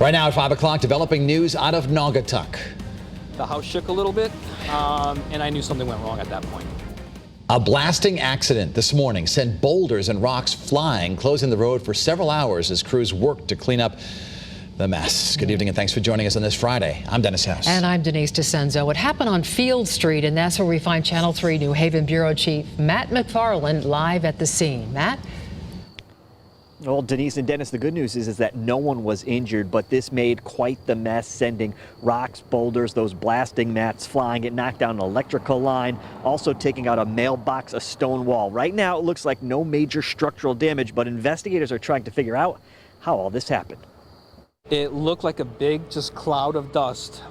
Right now at 5 o'clock, developing news out of Naugatuck. The house shook a little bit, and I knew something went wrong at that point. A blasting accident this morning sent boulders and rocks flying, closing the road for several hours as crews worked to clean up the mess. Good evening and thanks for joining us on this Friday. I'm Dennis House. And I'm Denise DeCenzo. It happened on Field Street, and that's where we find Channel 3 New Haven Bureau Chief Matt McFarland live at the scene. Matt? Well, Denise and Dennis, the good news is that no one was injured, but this made quite the mess, sending rocks, boulders, those blasting mats flying. It knocked down an electrical line, also taking out a mailbox, a stone wall. Right now, it looks like no major structural damage, but investigators are trying to figure out how all this happened. It looked like a big just cloud of dust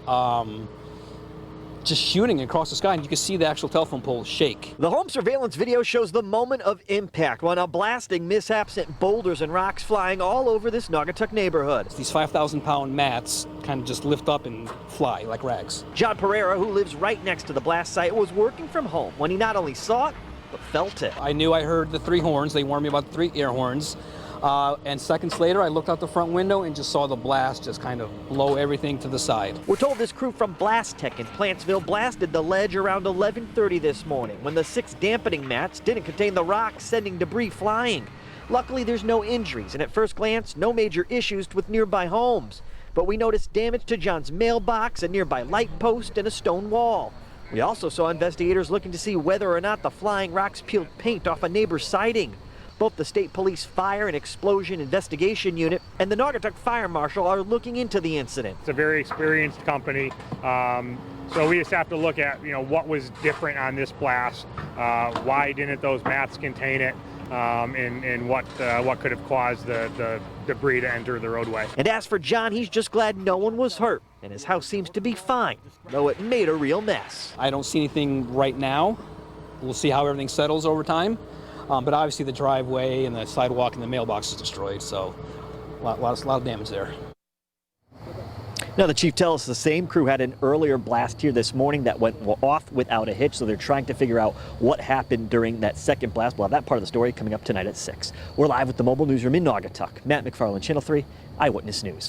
just shooting across the sky, and you can see the actual telephone pole shake. The home surveillance video shows the moment of impact when a blasting mishap sent boulders and rocks flying all over this Naugatuck neighborhood. These 5,000-pound mats kind of just lift up and fly like rags. John Pereira, who lives right next to the blast site, was working from home when he not only saw it, but felt it. I knew I heard the 3 horns. They warned me about the 3 air horns. And seconds later, I looked out the front window and just saw the blast just kind of blow everything to the side. We're told this crew from Blast Tech in Plantsville blasted the ledge around 11:30 this morning when the 6 dampening mats didn't contain the rocks, sending debris flying. Luckily, there's no injuries, and at first glance, no major issues with nearby homes. But we noticed damage to John's mailbox, a nearby light post, and a stone wall. We also saw investigators looking to see whether or not the flying rocks peeled paint off a neighbor's siding. Both the State Police Fire and Explosion Investigation Unit and the Naugatuck Fire Marshal are looking into the incident. It's a very experienced company, so we just have to look at what was different on this blast, why didn't those mats contain it, and what could have caused the debris to enter the roadway. And as for John, he's just glad no one was hurt, and his house seems to be fine, though it made a real mess. I don't see anything right now. We'll see how everything settles over time. But obviously the driveway and the sidewalk and the mailbox is destroyed, so a lot of damage there. Now, the chief tells us the same crew had an earlier blast here this morning that went off without a hitch, so they're trying to figure out what happened during that second blast. We'll have that part of the story coming up tonight at 6. We're live with the mobile newsroom in Naugatuck. Matt McFarland, Channel 3 Eyewitness News.